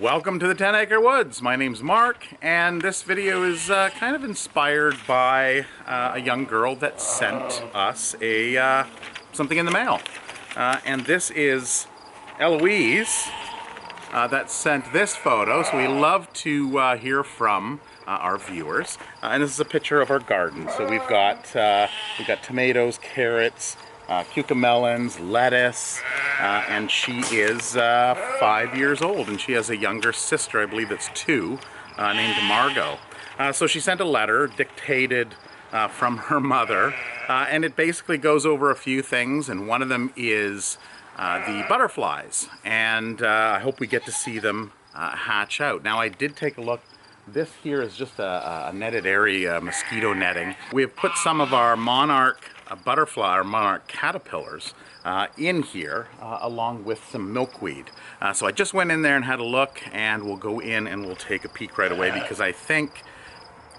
Welcome to the 10 Acre Woods. My name's Mark, and this video is kind of inspired by a young girl that sent us something in the mail. And this is Eloise that sent this photo, so we love to hear from our viewers. And this is a picture of our garden. So we've got tomatoes, carrots, cucamelons, lettuce, and she is 5 years old, and she has a younger sister, I believe that's 2, named Margot. So she sent a letter dictated from her mother, and it basically goes over a few things, and one of them is the butterflies, and I hope we get to see them hatch out. Now, I did take a look. This here is just a netted area, mosquito netting. We have put some of our Monarch butterfly, or Monarch caterpillars, in here along with some milkweed. So I just went in there and had a look, and we'll go in and we'll take a peek right away, because I think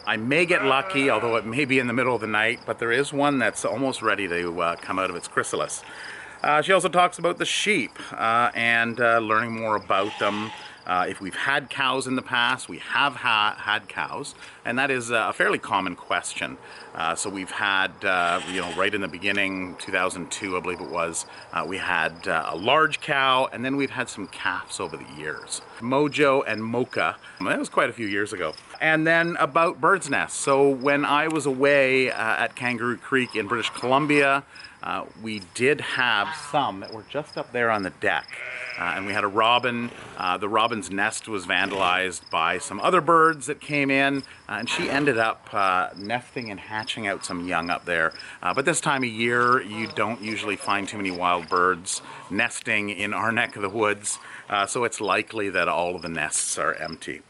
I may get lucky, although it may be in the middle of the night, but there is one that's almost ready to come out of its chrysalis. She also talks about the sheep and learning more about them. If we've had cows in the past, we have had cows, and that is a fairly common question. So we've had, right in the beginning, 2002 I believe it was, we had a large cow, and then we've had some calves over the years. Mojo and Mocha, that was quite a few years ago. And then about birds' nests. So when I was away at Kangaroo Creek in British Columbia, we did have some that were just up there on the deck. And we had a robin. The robin's nest was vandalized by some other birds that came in, and she ended up nesting and hatching out some young up there. But this time of year, you don't usually find too many wild birds nesting in our neck of the woods, so it's likely that all of the nests are empty.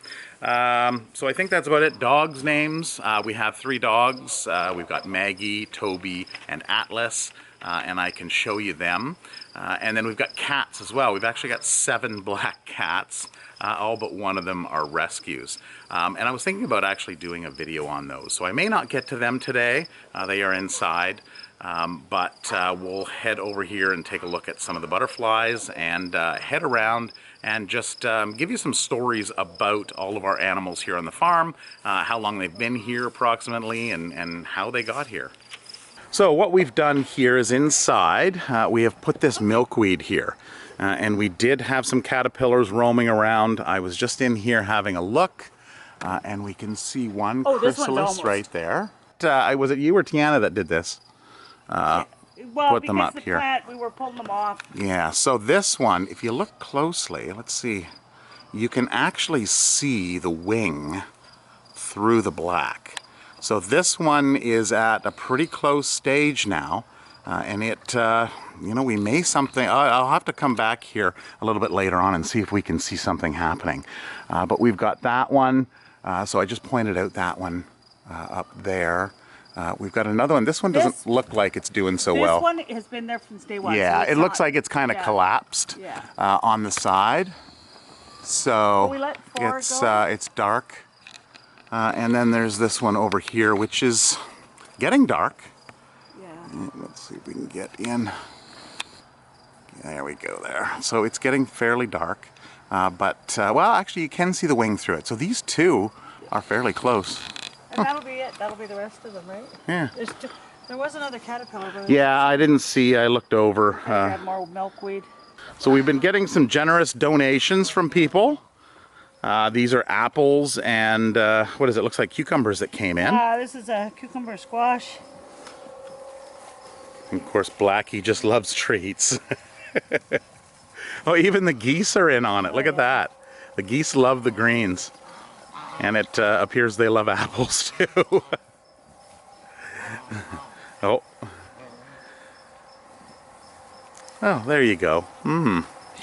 So I think that's about it. Dogs' names. We have 3 dogs. We've got Maggie, Toby, and Atlas. And I can show you them. And then we've got cats as well. We've actually got 7 black cats. All but one of them are rescues. And I was thinking about actually doing a video on those. So I may not get to them today. They are inside. But we'll head over here and take a look at some of the butterflies and head around and just give you some stories about all of our animals here on the farm, how long they've been here approximately, and how they got here. So what we've done here is inside, we have put this milkweed here. And we did have some caterpillars roaming around. I was just in here having a look, and we can see one chrysalis right there. Was it you or Tiana that did this? Put them up here. Plant, we were pulling them off. Yeah, so this one, if you look closely, let's see, you can actually see the wing through the black. So this one is at a pretty close stage now, and it, we may something, I'll have to come back here a little bit later on and see if we can see something happening. But we've got that one, so I just pointed out that one up there. We've got another one. This one doesn't look like it's doing so well. This one has been there since day one. Yeah, so it looks like it's kind of collapsed on the side. So it's dark. And then there's this one over here, which is getting dark. Yeah. Let's see if we can get in. There we go there. So it's getting fairly dark. Well, actually you can see the wing through it. So these 2 are fairly close. And that'll be it. That'll be the rest of them, right? Yeah. There was another caterpillar. Yeah, I didn't see. I looked over. Had more milkweed. So we've been getting some generous donations from people. These are apples and what is it? Looks like cucumbers that came in. This is a cucumber squash. And of course, Blackie just loves treats. Oh, even the geese are in on it. Look at that. The geese love the greens. And it appears they love apples too. Oh. Oh, there you go.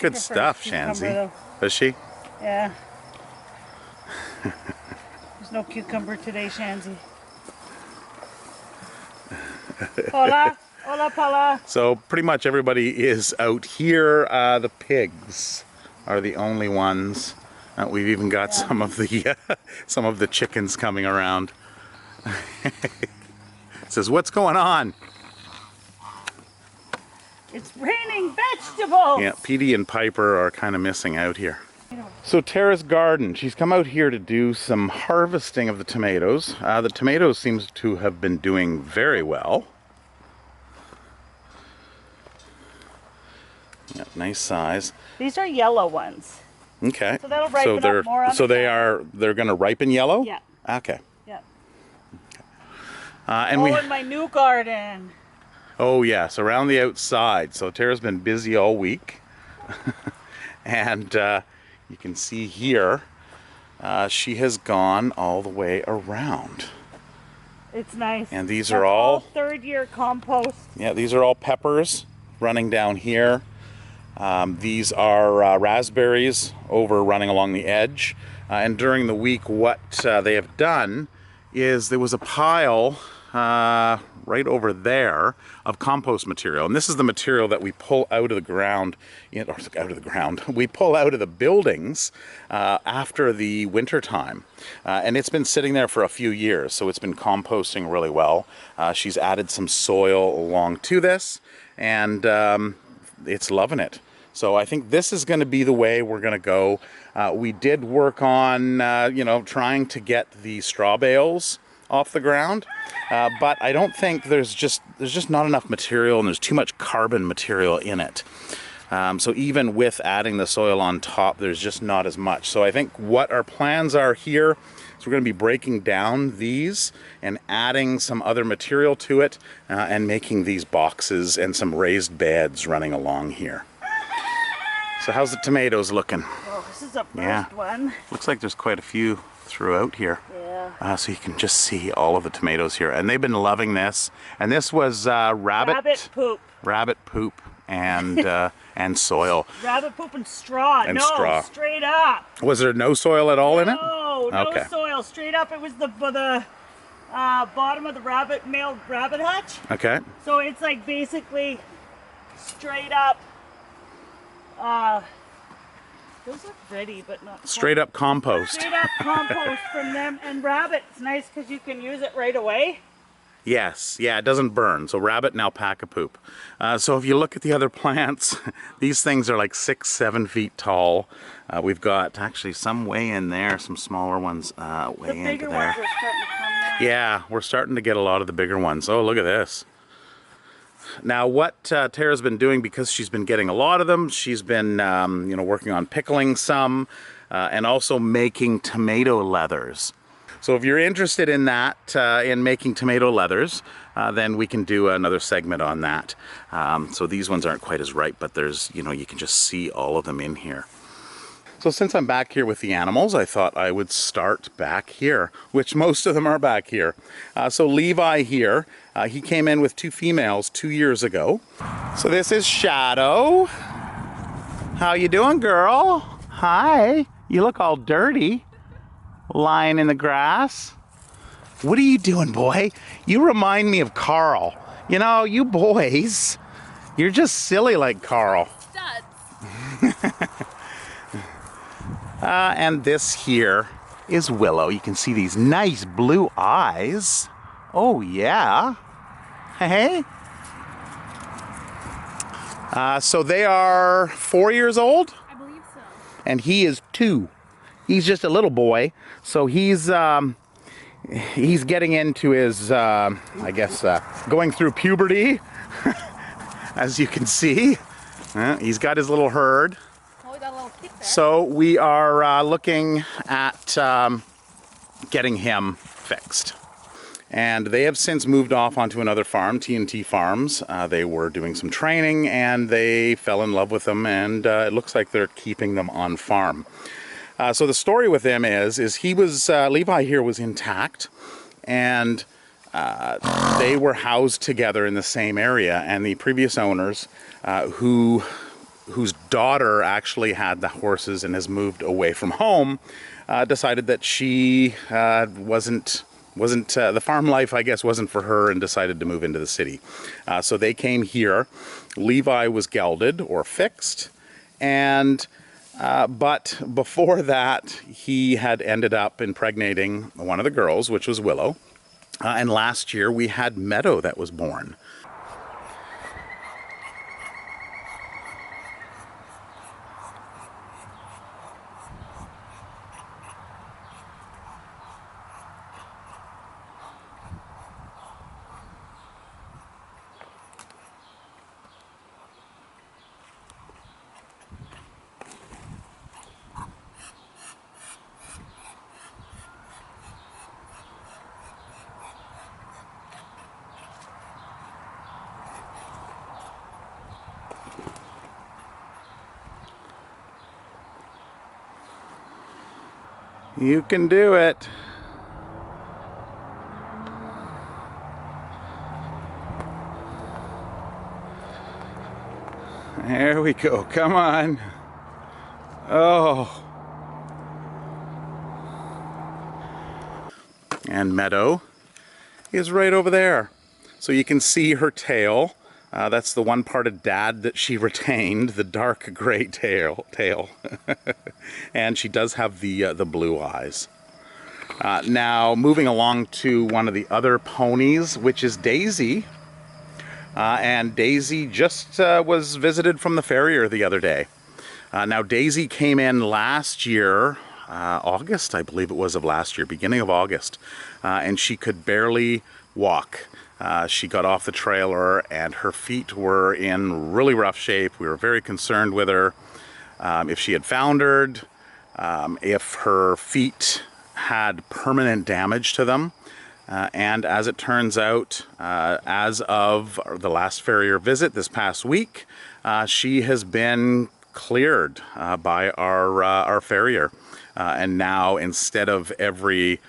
Good stuff, Shanzi. Does she? Yeah. There's no cucumber today, Shanzi. Hola. Hola, Paula. So pretty much everybody is out here. The pigs are the only ones. We've even got some of the chickens coming around. It says, "What's going on?" It's raining vegetables. Yeah, Petey and Piper are kind of missing out here. So Tara's garden, she's come out here to do some harvesting of the tomatoes. The tomatoes seems to have been doing very well. Yeah, nice size. These are yellow ones. Okay. So that'll ripen up more on they're going to ripen yellow? Yeah. Okay. Yeah. And in my new garden. Oh yes, around the outside. So Tara's been busy all week. And you can see here, she has gone all the way around. It's nice. And these are all third-year compost. Yeah, these are all peppers running down here. These are raspberries over running along the edge. And during the week, what they have done is there was a pile right over there of compost material. And this is the material that we pull out of the ground, we pull out of the buildings after the winter time. And it's been sitting there for a few years, so it's been composting really well. She's added some soil along to this, and it's loving it. So I think this is going to be the way we're going to go. We did work on, trying to get the straw bales off the ground, but I don't think there's just not enough material, and there's too much carbon material in it. So even with adding the soil on top, there's just not as much. So I think what our plans are here is we're going to be breaking down these and adding some other material to it, and making these boxes and some raised beds running along here. So how's the tomatoes looking? Oh, this is the first one. Looks like there's quite a few throughout here. Yeah. So you can just see all of the tomatoes here. And they've been loving this. And this was rabbit poop. Rabbit poop and and soil. Rabbit poop and straw. And straw. Straight up. Was there no soil at all in it? No soil. Straight up. It was the bottom of the male rabbit hutch. Okay. So it's like basically straight up. Those look pretty, but not straight up compost. Straight up compost from them. And rabbit, it's nice because you can use it right away. Yes, yeah, it doesn't burn. So rabbit and alpaca poop. So if you look at the other plants, these things are like 6-7 feet tall. We've got actually some way in there, some smaller ones way into there. The bigger ones are starting to come now. Yeah, we're starting to get a lot of the bigger ones. Oh, look at this. Now what Tara's been doing, because she's been getting a lot of them, she's been working on pickling some and also making tomato leathers. So if you're interested in that, in making tomato leathers, then we can do another segment on that. So these ones aren't quite as ripe, but there's, you can just see all of them in here. So since I'm back here with the animals, I thought I would start back here, which most of them are back here. So Levi here, he came in with 2 females 2 years ago. So this is Shadow. How you doing, girl? Hi. You look all dirty, lying in the grass. What are you doing, boy? You remind me of Carl. You boys, you're just silly like Carl. Studs. And this here is Willow. You can see these nice blue eyes. Oh yeah. Hey. So they are 4 years old? I believe so. And he is 2. He's just a little boy. So he's getting into his, going through puberty, as you can see. He's got his little herd. So we are looking at getting him fixed. And they have since moved off onto another farm, T&T Farms. They were doing some training and they fell in love with them, and it looks like they're keeping them on farm. So the story with him is he was, Levi here was intact, and they were housed together in the same area, and the previous owners whose daughter actually had the horses and has moved away from home, decided that she wasn't the farm life, I guess, wasn't for her, and decided to move into the city. So they came here. Levi was gelded or fixed, and but before that he had ended up impregnating one of the girls, which was Willow, and last year we had Meadow that was born. You can do it. There we go. Come on. Oh. And Meadow is right over there. So you can see her tail. That's the one part of Dad that she retained, the dark gray tail. And she does have the blue eyes. Now moving along to one of the other ponies, which is Daisy. And Daisy just was visited from the farrier the other day. Now Daisy came in last year, August, I believe it was, of last year, beginning of August, and she could barely walk. She got off the trailer and her feet were in really rough shape. We were very concerned with her, if she had foundered, if her feet had permanent damage to them. And as it turns out, as of the last farrier visit this past week, she has been cleared by our farrier. And now, instead of every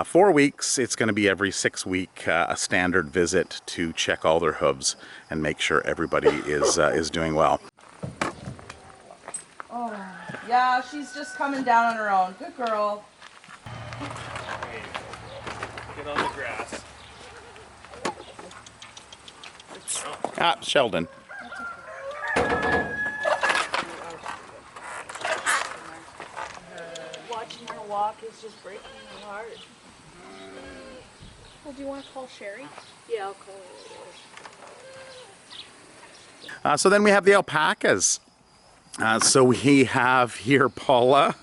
4 weeks, it's going to be every 6 week, a standard visit to check all their hooves and make sure everybody is doing well. Oh, yeah, she's just coming down on her own. Good girl. Get on the grass. Ah, Sheldon. Watching her walk is just breaking my heart. Well, do you want to call Sherry? Yeah, I'll call her. So then we have the alpacas. So we have here Paula.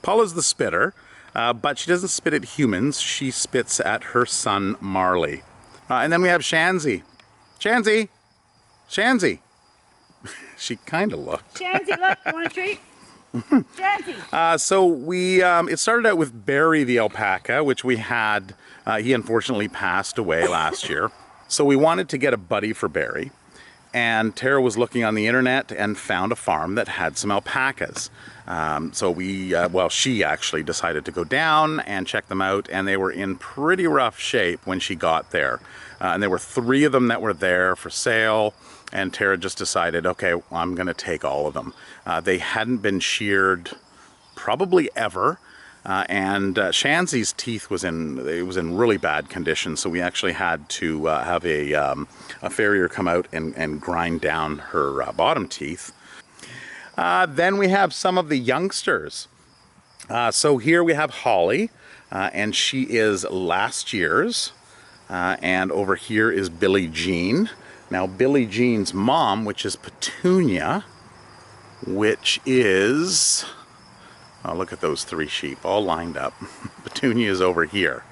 Paula's the spitter, but she doesn't spit at humans. She spits at her son Marley. And then we have Shanzy. Shanzy! Shanzy! She kind of looked. Shanzy, look, you want a treat? Shanzy! So we, it started out with Barry the alpaca, which we had, he unfortunately passed away last year. So we wanted to get a buddy for Barry. And Tara was looking on the internet and found a farm that had some alpacas. So we, well, she actually decided to go down and check them out, and they were in pretty rough shape when she got there. And there were 3 of them that were there for sale, and Tara just decided, okay, well, I'm going to take all of them. They hadn't been sheared probably ever. And Shanzy's teeth was in really bad condition, so we actually had to have a farrier come out and grind down her bottom teeth. Then we have some of the youngsters. So here we have Holly, and she is last year's, and over here is Billie Jean. Now Billie Jean's mom, which is Petunia, which is... Oh, look at those 3 sheep all lined up. Petunia is over here.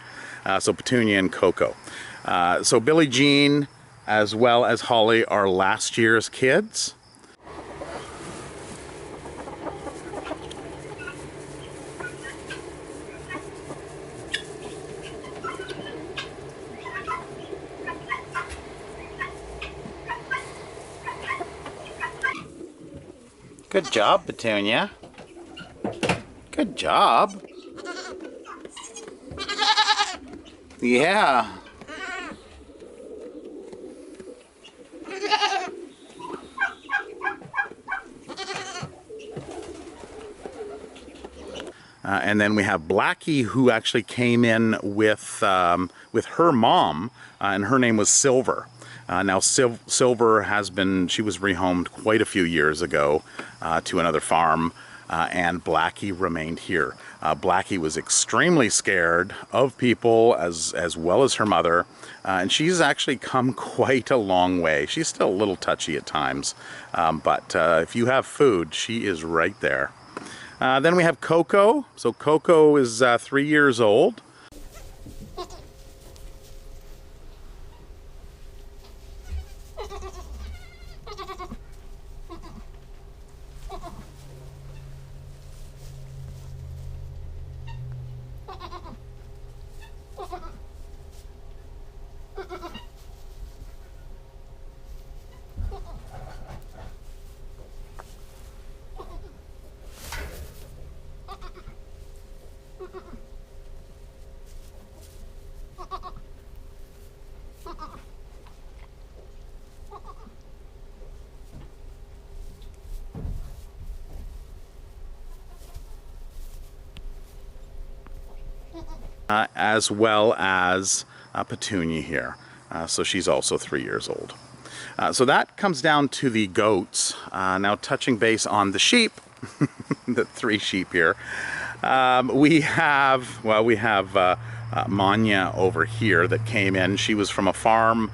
So Petunia and Coco. So Billie Jean as well as Holly are last year's kids. Good job, Petunia. Good job. Yeah. And then we have Blackie, who actually came in with her mom, and her name was Silver. Now Silver has been, she was rehomed quite a few years ago to another farm, and Blackie remained here. Blackie was extremely scared of people as well as her mother, and she's actually come quite a long way. She's still a little touchy at times, but if you have food, she is right there. Then we have Coco. So Coco is 3 years old. as well as Petunia here. So she's also 3 years old. So that comes down to the goats. Now touching base on the sheep, the 3 sheep here. We have Manya over here that came in. She was from a farm.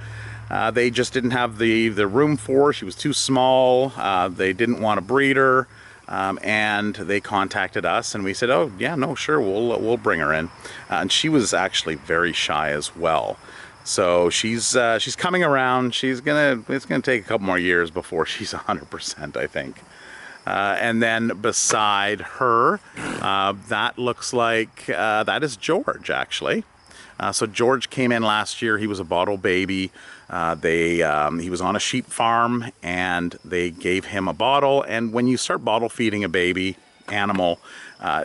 They just didn't have the room for her. She was too small. They didn't want to breed her. And they contacted us and we said, oh yeah, no, sure, we'll bring her in. And she was actually very shy as well. So she's coming around. It's gonna take a couple more years before she's 100%, I think. And then beside her, that looks like that is George, actually. So George came in last year. He was a bottle baby. He was on a sheep farm and they gave him a bottle. And when you start bottle feeding a baby animal,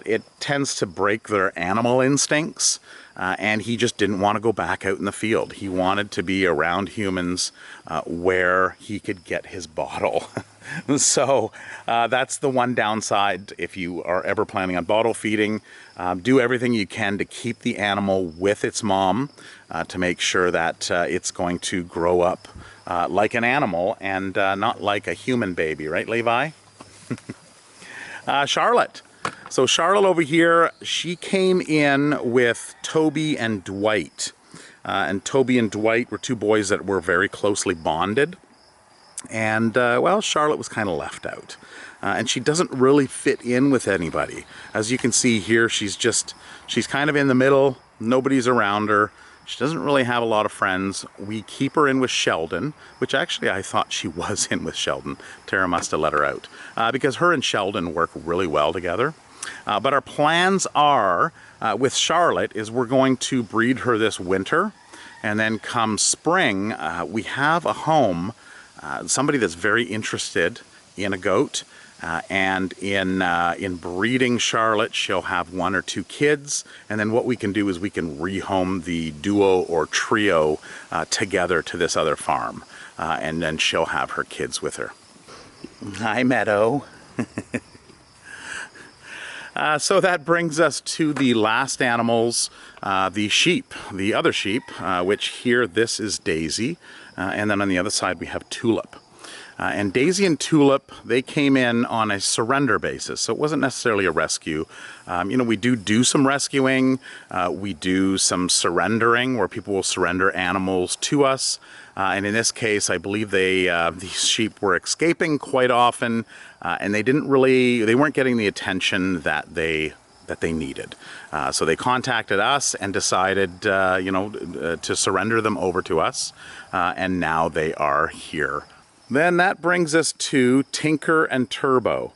it tends to break their animal instincts. And he just didn't want to go back out in the field. He wanted to be around humans where he could get his bottle. So that's the one downside if you are ever planning on bottle feeding. Do everything you can to keep the animal with its mom to make sure that it's going to grow up like an animal and not like a human baby, right, Levi? Charlotte. So Charlotte over here, she came in with Toby and Dwight. And Toby and Dwight were 2 boys that were very closely bonded. And, well, Charlotte was kind of left out. And she doesn't really fit in with anybody. As you can see here, she's kind of in the middle. Nobody's around her. She doesn't really have a lot of friends. We keep her in with Sheldon, which actually I thought she was in with Sheldon. Tara must have let her out. Because her and Sheldon work really well together. But our plans are, with Charlotte, is we're going to breed her this winter. And then come spring, we have a home, somebody that's very interested in a goat. And in breeding Charlotte, she'll have 1 or 2 kids. And then what we can do is we can rehome the duo or trio together to this other farm. And then she'll have her kids with her. Hi, Meadow. So that brings us to the last animals, the sheep, the other sheep, which here, this is Daisy. And then on the other side, we have Tulip. And Daisy and Tulip, they came in on a surrender basis, so it wasn't necessarily a rescue. You know, we do some rescuing, we do some surrendering, where people will surrender animals to us. And in this case, I believe these sheep were escaping quite often, and they weren't getting the attention that they needed. So they contacted us and decided, to surrender them over to us, and now they are here. Then that brings us to Tinker and Turbo.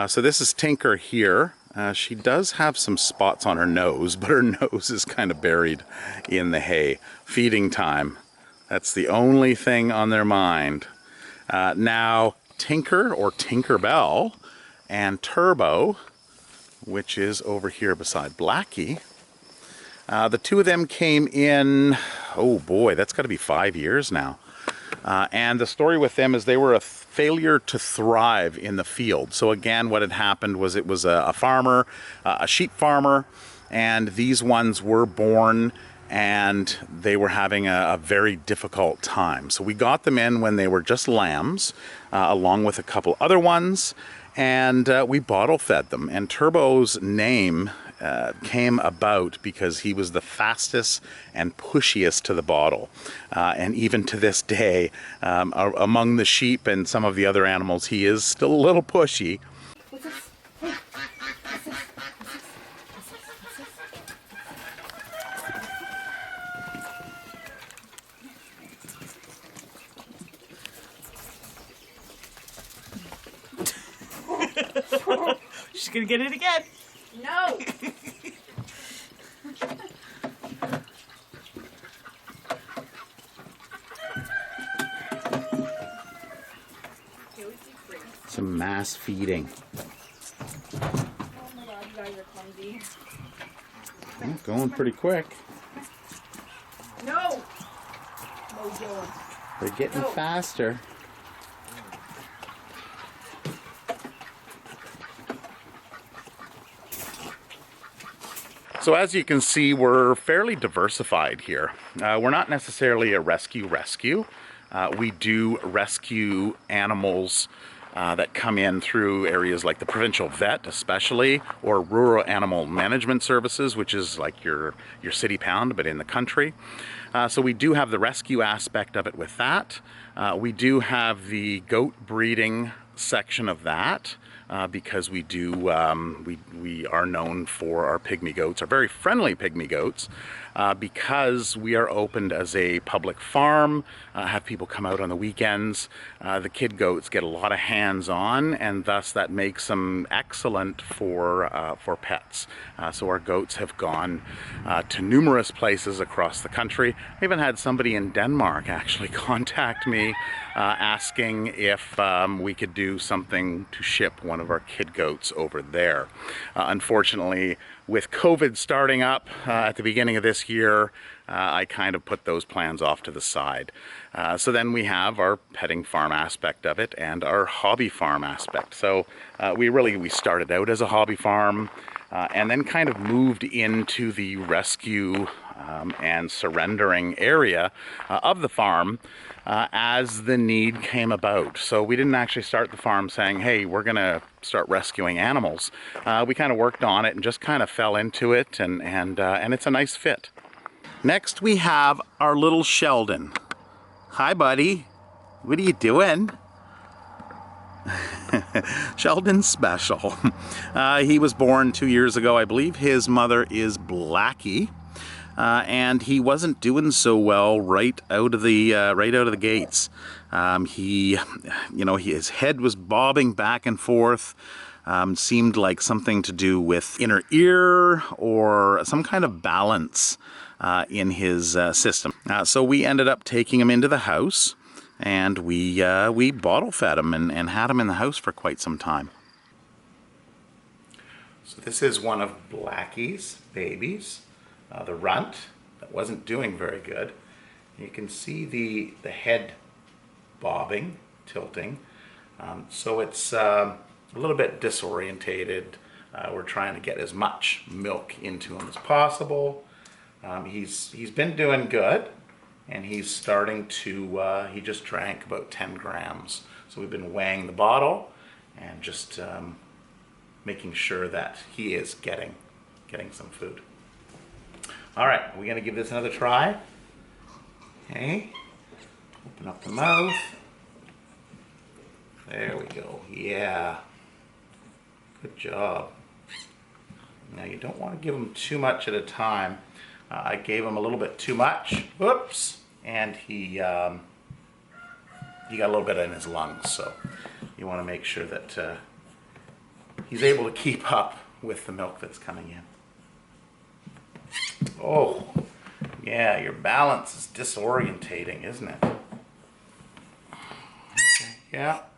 So this is Tinker here. She does have some spots on her nose, but her nose is kind of buried in the hay. Feeding time. That's the only thing on their mind. Now, Tinker or Tinkerbell and Turbo, which is over here beside Blackie, the 2 of them came in, oh boy, that's got to be 5 years now. And the story with them is they were a failure to thrive in the field. So again, what had happened was it was a farmer, a sheep farmer, and these ones were born and they were having a very difficult time. So we got them in when they were just lambs, along with a couple other ones, and we bottle fed them. And Turbo's name came about because he was the fastest and pushiest to the bottle. And even to this day, among the sheep and some of the other animals, he is still a little pushy. What's this? Hey. What's this? She's gonna get it again. No. Some mass feeding. Oh my god, you guys are clumsy. Going pretty quick. No. No, Joe. They're getting faster. So as you can see, we're fairly diversified here. We're not necessarily a rescue. We do rescue animals that come in through areas like the provincial vet especially, or rural animal management services, which is like your city pound but in the country. So we do have the rescue aspect of it with that. We do have the goat breeding section of that. Because we do, we are known for our pygmy goats, our very friendly pygmy goats, because we are opened as a public farm, have people come out on the weekends. The kid goats get a lot of hands-on, and thus that makes them excellent for pets. So our goats have gone to numerous places across the country. I even had somebody in Denmark actually contact me asking if we could do something to ship one of our kid goats over there. Unfortunately, with COVID starting up at the beginning of this year, I kind of put those plans off to the side. So then we have our petting farm aspect of it and our hobby farm aspect. So we started out as a hobby farm and then kind of moved into the rescue and surrendering area of the farm as the need came about. So we didn't actually start the farm saying, hey, we're gonna start rescuing animals. We kind of worked on it and just kind of fell into it, and it's a nice fit. Next we have our little Sheldon. Hi buddy, what are you doing? Sheldon's special. He was born 2 years ago. I believe his mother is Blackie. And he wasn't doing so well right out of the gates. His head was bobbing back and forth. Seemed like something to do with inner ear or some kind of balance in his system. So we ended up taking him into the house, and we bottle fed him and had him in the house for quite some time. So this is one of Blackie's babies. The runt that wasn't doing very good. You can see the head bobbing, tilting. So it's a little bit disorientated. We're trying to get as much milk into him as possible. He's been doing good, and he's starting to, he just drank about 10 grams. So we've been weighing the bottle and just making sure that he is getting some food. All right, we're gonna give this another try. Okay, open up the mouth. There we go, yeah. Good job. Now you don't wanna give him too much at a time. I gave him a little bit too much, whoops, and he got a little bit in his lungs, so you wanna make sure that he's able to keep up with the milk that's coming in. Oh, yeah, your balance is disorientating, isn't it? Okay. Yeah.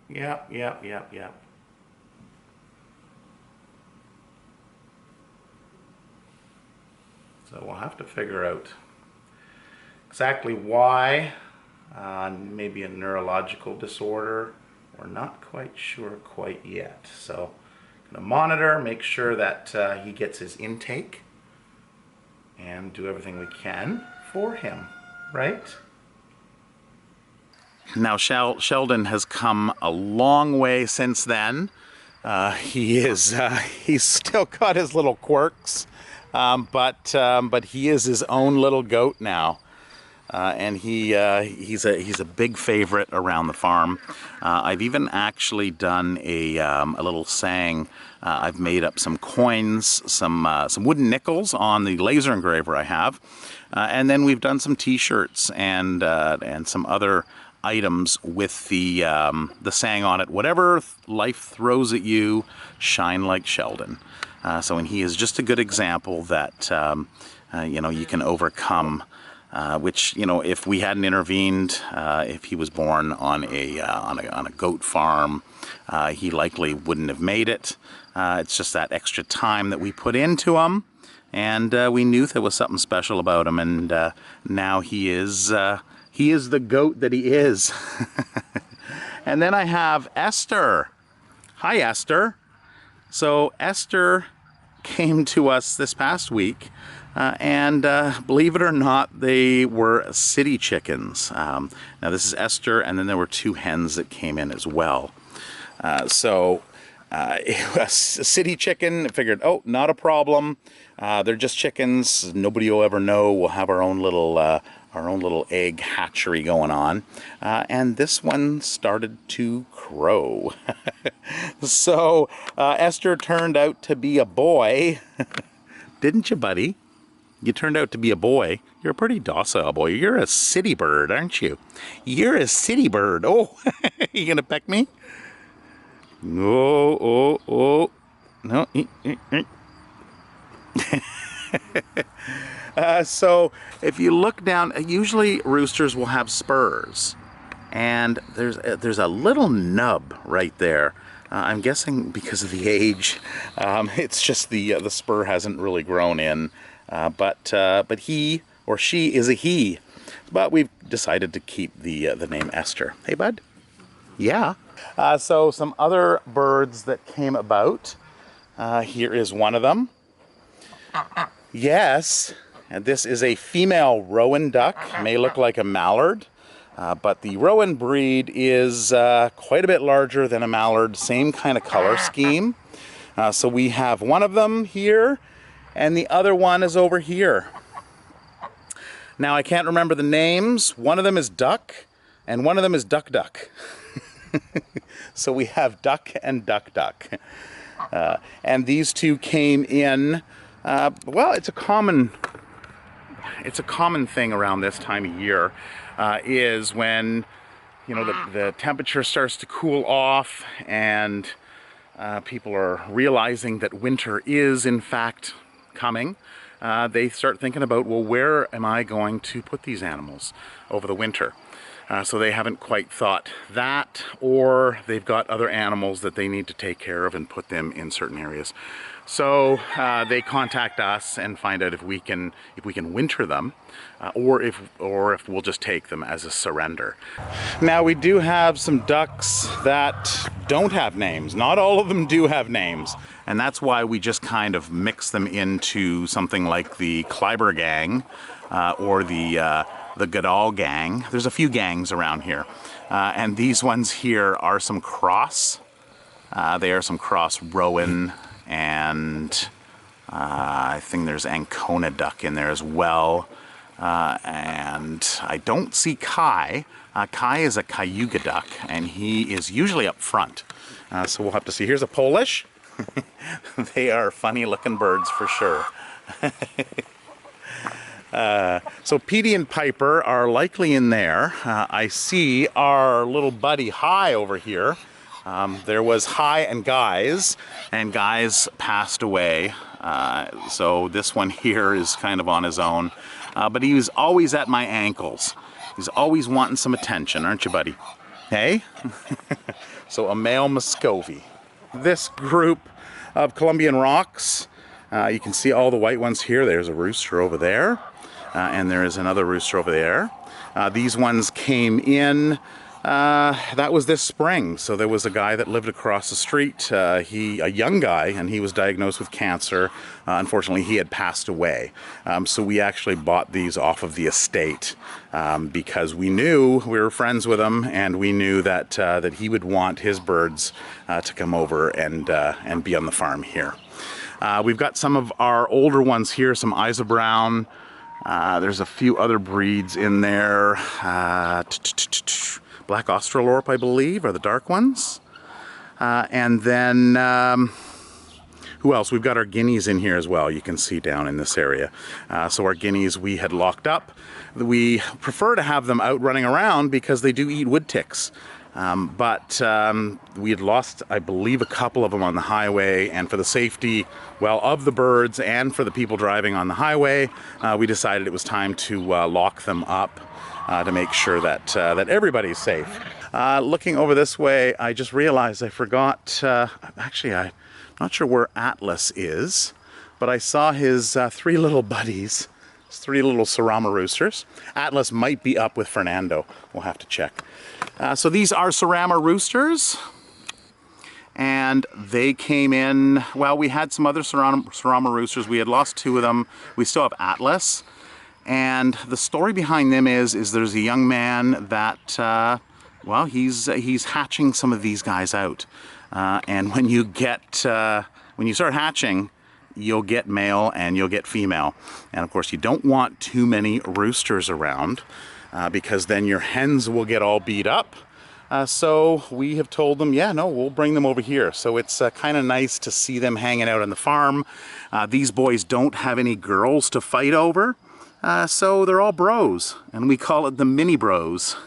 So we'll have to figure out exactly why. Maybe a neurological disorder. We're not quite sure quite yet. So I'm gonna monitor, make sure that he gets his intake, and do everything we can for him, right? Now Sheldon has come a long way since then. He's still got his little quirks, but he is his own little goat now. And he's a big favorite around the farm. I've even actually done a little saying. I've made up some coins, some wooden nickels on the laser engraver I have, and then we've done some T-shirts and some other items with the saying on it: "Whatever life throws at you, shine like Sheldon." And he is just a good example that you can overcome. Which, if we hadn't intervened, if he was born on a goat farm, he likely wouldn't have made it. It's just that extra time that we put into him, and we knew there was something special about him, and now he is the goat that he is. And then I have Esther. Hi, Esther. So Esther came to us this past week, and believe it or not, they were city chickens. Now this is Esther, and then there were 2 hens that came in as well. It was a city chicken. I figured, oh, not a problem. They're just chickens. Nobody will ever know. We'll have our own little egg hatchery going on. And this one started to crow. So Esther turned out to be a boy. Didn't you, buddy? You turned out to be a boy. You're a pretty docile boy. You're a city bird, aren't you? You're a city bird. Oh, you gonna peck me? Oh. No. So if you look down, usually roosters will have spurs. And there's a little nub right there. I'm guessing because of the age. It's just the spur hasn't really grown in. But he or she is a he. But we've decided to keep the name Esther. Hey, bud? Yeah. So some other birds that came about. Here is one of them. Yes, and this is a female rowan duck. May look like a mallard, but the rowan breed is quite a bit larger than a mallard. Same kind of color scheme. So we have one of them here, and the other one is over here. Now I can't remember the names. One of them is Duck, and one of them is Duck Duck. So we have Duck and Duck Duck. And these 2 came in, well, it's a common thing around this time of year, is when, you know, the temperature starts to cool off and people are realizing that winter is in fact coming. They start thinking about, well, where am I going to put these animals over the winter? So they haven't quite thought that, or they've got other animals that they need to take care of and put them in certain areas. So they contact us and find out if we can winter them, or if we'll just take them as a surrender. Now we do have some ducks that don't have names. Not all of them do have names, and that's why we just kind of mix them into something like the Kleiber gang, or the Goodall gang. There's a few gangs around here. And these ones here are some cross. They are some cross rowan, and I think there's Ancona duck in there as well. And I don't see Kai. Kai is a Cayuga duck, and he is usually up front. So we'll have to see. Here's a Polish. They are funny looking birds for sure. So Petey and Piper are likely in there. I see our little buddy Hi over here. There was Hi and Guys passed away. So this one here is kind of on his own. But he was always at my ankles. He's always wanting some attention, aren't you, buddy? Hey? So a male Muscovy. This group of Colombian rocks, you can see all the white ones here. There's a rooster over there. And there is another rooster over there. These ones came in, that was this spring. So there was a guy that lived across the street, a young guy, and he was diagnosed with cancer. Unfortunately, he had passed away. So we actually bought these off of the estate because we knew, we were friends with him, and we knew that, that he would want his birds to come over and be on the farm here. We've got some of our older ones here, some Isa Brown. There's a few other breeds in there. Black Australorp, I believe, are the dark ones. And then, who else? We've got our guineas in here as well, you can see down in this area. So our guineas we had locked up. We prefer to have them out running around because they do eat wood ticks. But we had lost, I believe, a couple of them on the highway, and for the safety, well, of the birds and for the people driving on the highway, we decided it was time to lock them up to make sure that that everybody's safe. Looking over this way, I just realized I forgot, actually, I'm not sure where Atlas is, but I saw his 3 little buddies, his 3 little Serama roosters. Atlas might be up with Fernando. We'll have to check. So these are Serama roosters, and they came in. Well, we had some other Serama roosters. We had lost 2 of them. We still have Atlas. And the story behind them is there's a young man that, well, he's hatching some of these guys out. And when you start hatching, you'll get male and you'll get female. And of course, you don't want too many roosters around because then your hens will get all beat up. So we have told them, yeah, no, we'll bring them over here. So it's kind of nice to see them hanging out on the farm. These boys don't have any girls to fight over. So they're all bros, and we call it the mini bros.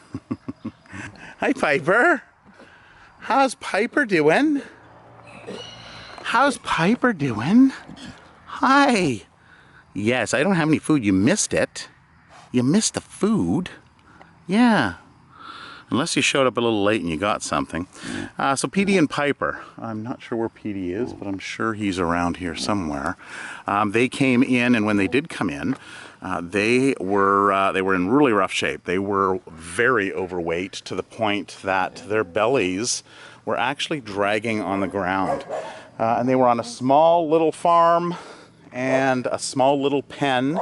Hi, Piper. How's Piper doing? How's Piper doing? Hi. Yes, I don't have any food. You missed it. You missed the food. Yeah. Unless you showed up a little late and you got something. So Petey and Piper. I'm not sure where Petey is, but I'm sure he's around here somewhere. They came in, and when they did come in, they were in really rough shape. They were very overweight to the point that their bellies were actually dragging on the ground. And they were on a small little farm and a small little pen.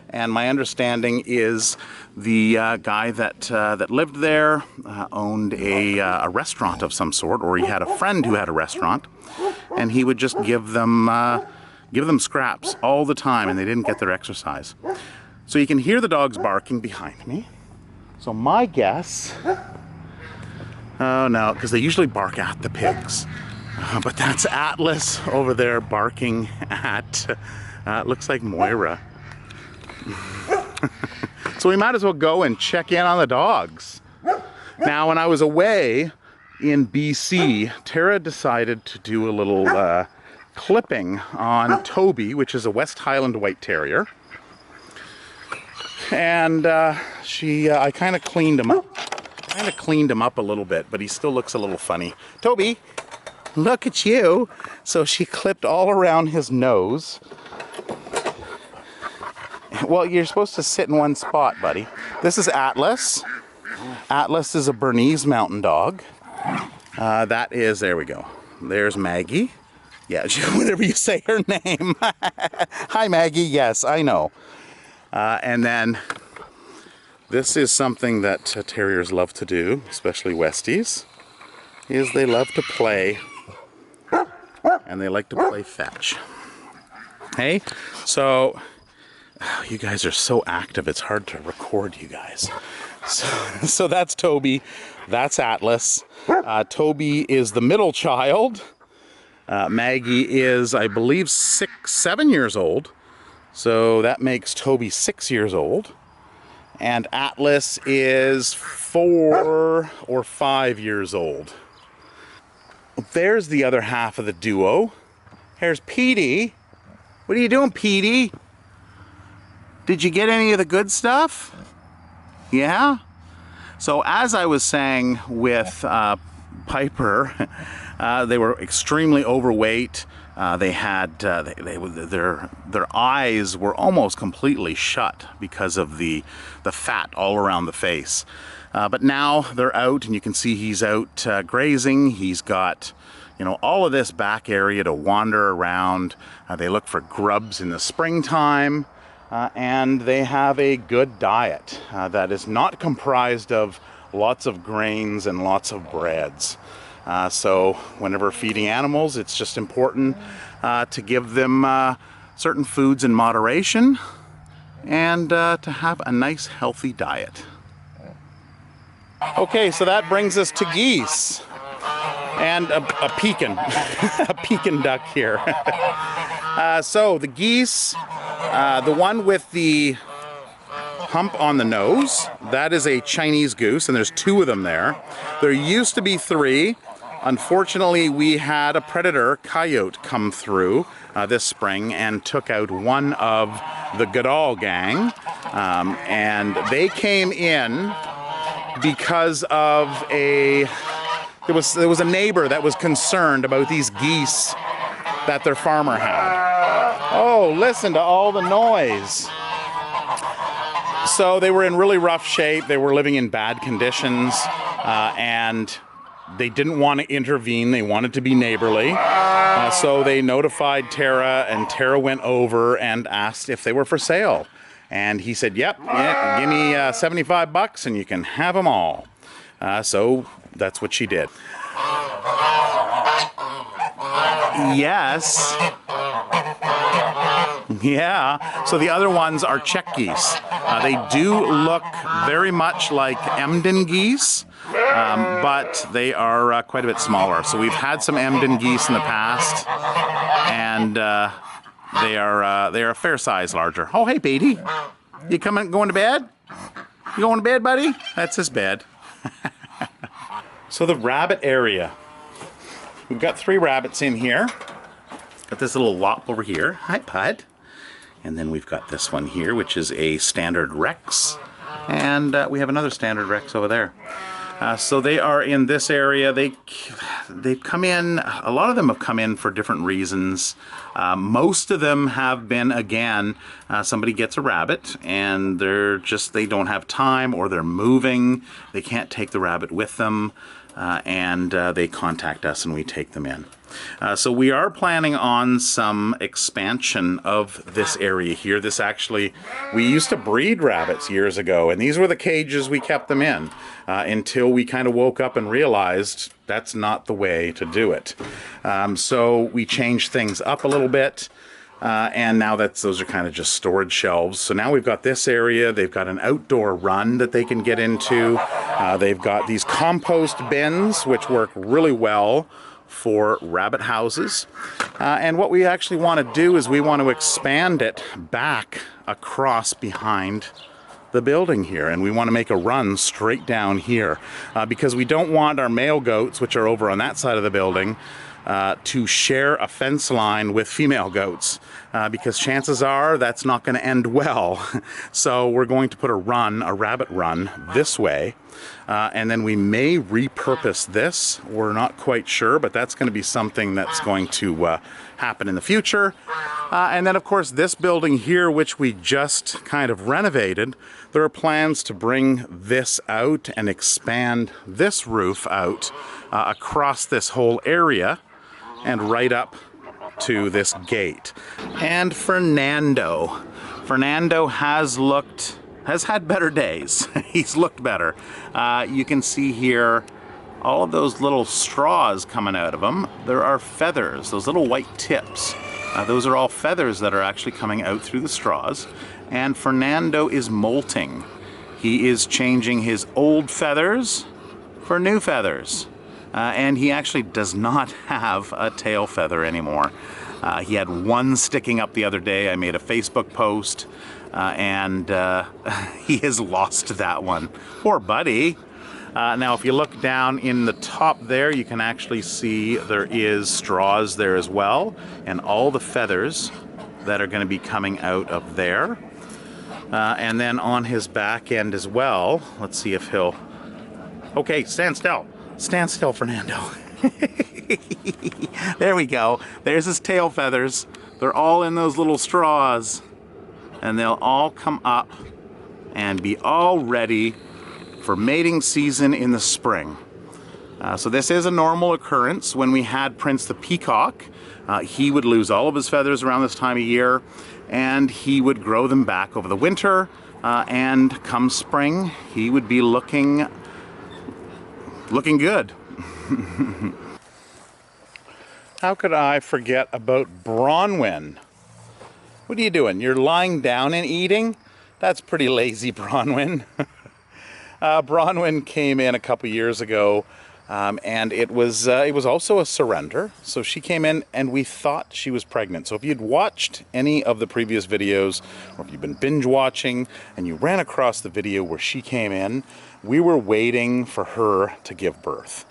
And my understanding is the guy that lived there owned a restaurant of some sort, or he had a friend who had a restaurant, and he would just give them scraps all the time, and they didn't get their exercise. So you can hear the dogs barking behind me. So my guess, oh no, because they usually bark at the pigs, but that's Atlas over there barking at, looks like Moira. So we might as well go and check in on the dogs. Now, when I was away in BC, Tara decided to do a little clipping on Toby, which is a West Highland White Terrier. And I kind of cleaned him up a little bit, but he still looks a little funny. Toby, look at you. So she clipped all around his nose. Well, you're supposed to sit in one spot, buddy. This is Atlas. Atlas is a Bernese mountain dog. That is, there we go. There's Maggie. Yeah, whenever you say her name. Hi, Maggie. Yes, I know. And then this is something that terriers love to do, especially Westies, is they love to play, and they like to play fetch. Hey, so you guys are so active, it's hard to record you guys. So that's Toby, that's Atlas. Toby is the middle child. Maggie is, I believe, 7 years old. So that makes Toby 6 years old. And Atlas is 4 or 5 years old. There's the other half of the duo. Here's Petey. What are you doing, Petey? Did you get any of the good stuff? Yeah? So as I was saying with Piper, they were extremely overweight. They had their eyes were almost completely shut because of the fat all around the face. But now they're out, and you can see he's out grazing. He's got, you know, all of this back area to wander around. They look for grubs in the springtime, and they have a good diet that is not comprised of lots of grains and lots of breads. So whenever feeding animals, it's just important to give them certain foods in moderation and to have a nice healthy diet. Okay, so that brings us to geese and a pekin, a pekin duck here. So the geese, the one with the hump on the nose, that is a Chinese goose, and there's 2 of them there. There used to be 3. Unfortunately, we had a predator coyote come through this spring and took out one of the Goodall gang, and they came in because of there was a neighbor that was concerned about these geese that their farmer had. Oh, listen to all the noise. So they were in really rough shape. They were living in bad conditions, and they didn't want to intervene. They wanted to be neighborly. So they notified Tara, and Tara went over and asked if they were for sale. And he said, yep, yeah, give me $75 and you can have them all. So that's what she did. Yes. Yeah. So the other ones are Czech geese. They do look very much like Emden geese, but they are quite a bit smaller. So we've had some Emden geese in the past, and they are a fair size larger. Oh, hey, Beatty. You going to bed? You going to bed, buddy? That's his bed. So the rabbit area. We've got 3 rabbits in here. Got this little wop over here. Hi, Pud. And then we've got this one here, which is a standard Rex. And we have another standard Rex over there. So they are in this area. They've come in, a lot of them have come in for different reasons. Most of them have been, again, somebody gets a rabbit and they don't have time, or they're moving. They can't take the rabbit with them. And they contact us and we take them in. So we are planning on some expansion of this area here. We used to breed rabbits years ago, and these were the cages we kept them in until we kind of woke up and realized that's not the way to do it. So we changed things up a little bit. And now those are kind of just storage shelves. So now we've got this area. They've got an outdoor run that they can get into. They've got these compost bins, which work really well for rabbit houses. And what we actually want to do is we want to expand it back across behind the building here, and we want to make a run straight down here because we don't want our male goats, which are over on that side of the building, to share a fence line with female goats because chances are that's not going to end well. So we're going to put a rabbit run this way, and then we may repurpose this. We're not quite sure, but that's going to be something that's going to happen in the future. And then of course this building here, which we just kind of renovated, there are plans to bring this out and expand this roof out across this whole area and right up to this gate. And Fernando has had better days. He's looked better. You can see here all of those little straws coming out of him. There are feathers, those little white tips. Those are all feathers that are actually coming out through the straws. And Fernando is molting. He is changing his old feathers for new feathers. And he actually does not have a tail feather anymore. He had one sticking up the other day. I made a Facebook post, and he has lost that one. Poor buddy. Now, if you look down in the top there, you can actually see there is straws there as well, and all the feathers that are going to be coming out of there. And then on his back end as well, let's see if he'll... Okay, stand still. Stand still, Fernando. There we go. There's his tail feathers. They're all in those little straws. And they'll all come up and be all ready for mating season in the spring. So this is a normal occurrence. When we had Prince the Peacock, he would lose all of his feathers around this time of year, and he would grow them back over the winter, and come spring, he would be looking good. How could I forget about Bronwyn? What are you doing? You're lying down and eating? That's pretty lazy, Bronwyn. Bronwyn came in a couple years ago, and it was also a surrender. So she came in and we thought she was pregnant. So if you'd watched any of the previous videos, or if you've been binge watching and you ran across the video where she came in, we were waiting for her to give birth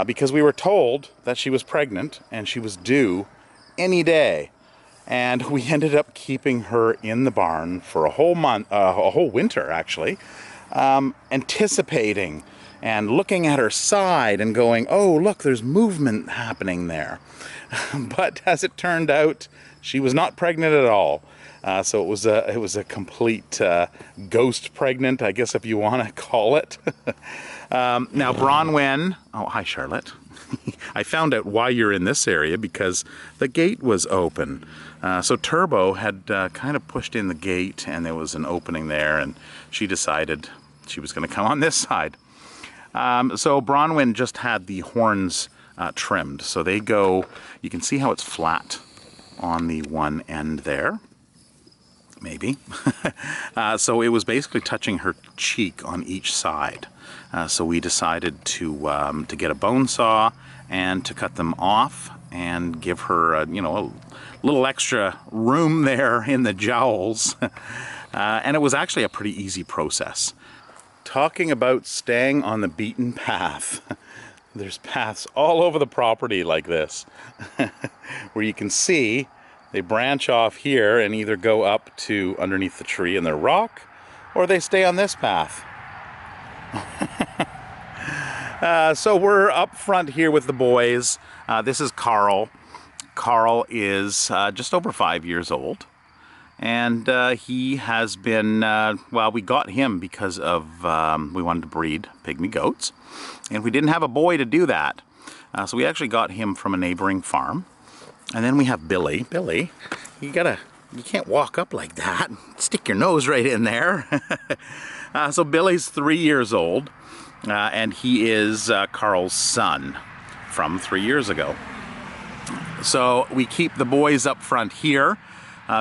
because we were told that she was pregnant and she was due any day. And we ended up keeping her in the barn for a whole month, a whole winter actually, anticipating and looking at her side and going, oh, look, there's movement happening there. But as it turned out, she was not pregnant at all. So it was a complete ghost pregnant, I guess, if you want to call it. Now Bronwyn, oh hi Charlotte. I found out why you're in this area because the gate was open. So Turbo had kind of pushed in the gate and there was an opening there and she decided she was going to come on this side. So Bronwyn just had the horns trimmed. So they go, you can see how it's flat on the one end there. Maybe. So it was basically touching her cheek on each side. So we decided to get a bone saw and to cut them off and give her, you know, a little extra room there in the jowls. And it was actually a pretty easy process. Talking about staying on the beaten path. There's paths all over the property like this, where you can see they branch off here and either go up to underneath the tree in their rock, or they stay on this path. So we're up front here with the boys. This is Carl. Carl is just over 5 years old. And he has been, well, we got him because of, we wanted to breed pygmy goats. And we didn't have a boy to do that. So we actually got him from a neighboring farm. And then we have Billy. Billy, you can't walk up like that. Stick your nose right in there. So Billy's 3 years old. And he is Carl's son from 3 years ago. So we keep the boys up front here.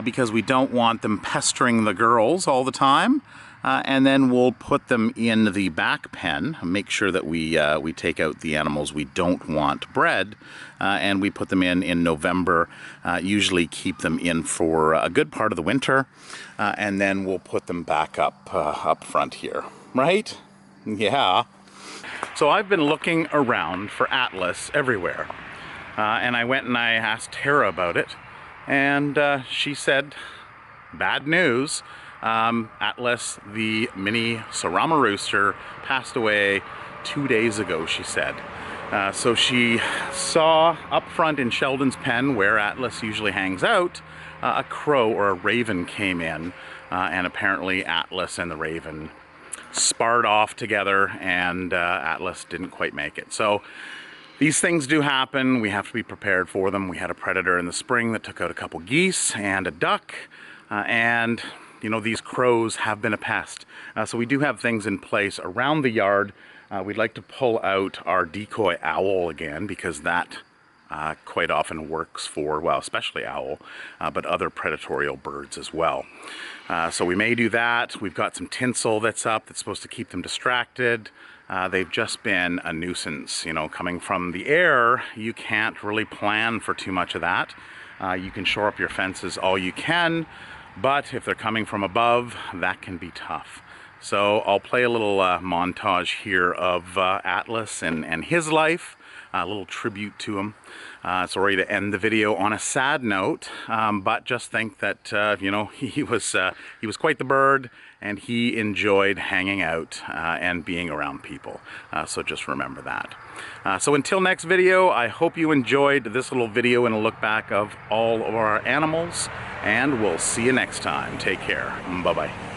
Because we don't want them pestering the girls all the time. And then we'll put them in the back pen, make sure that we take out the animals we don't want bred, and we put them in November, usually keep them in for a good part of the winter, and then we'll put them back up front here, right? Yeah. So I've been looking around for Atlas everywhere, and I went and I asked Tara about it. And she said, bad news, Atlas, the mini Serama rooster, passed away 2 days ago, she said. So she saw up front in Sheldon's pen, where Atlas usually hangs out, a crow or a raven came in, and apparently Atlas and the raven sparred off together, and Atlas didn't quite make it. So these things do happen. We have to be prepared for them. We had a predator in the spring that took out a couple geese and a duck, and you know, these crows have been a pest. So we do have things in place around the yard. We'd like to pull out our decoy owl again, because that quite often works for, well, especially owl, but other predatory birds as well. So we may do that. We've got some tinsel that's up that's supposed to keep them distracted. They've just been a nuisance, you know, coming from the air. You can't really plan for too much of that. You can shore up your fences all you can, but if they're coming from above, that can be tough. So I'll play a little montage here of Atlas and his life, a little tribute to him. Sorry to end the video on a sad note, but just think that you know, he was quite the bird, and he enjoyed hanging out and being around people. So just remember that. So until next video, I hope you enjoyed this little video and a look back of all of our animals, and we'll see you next time. Take care. Bye-bye.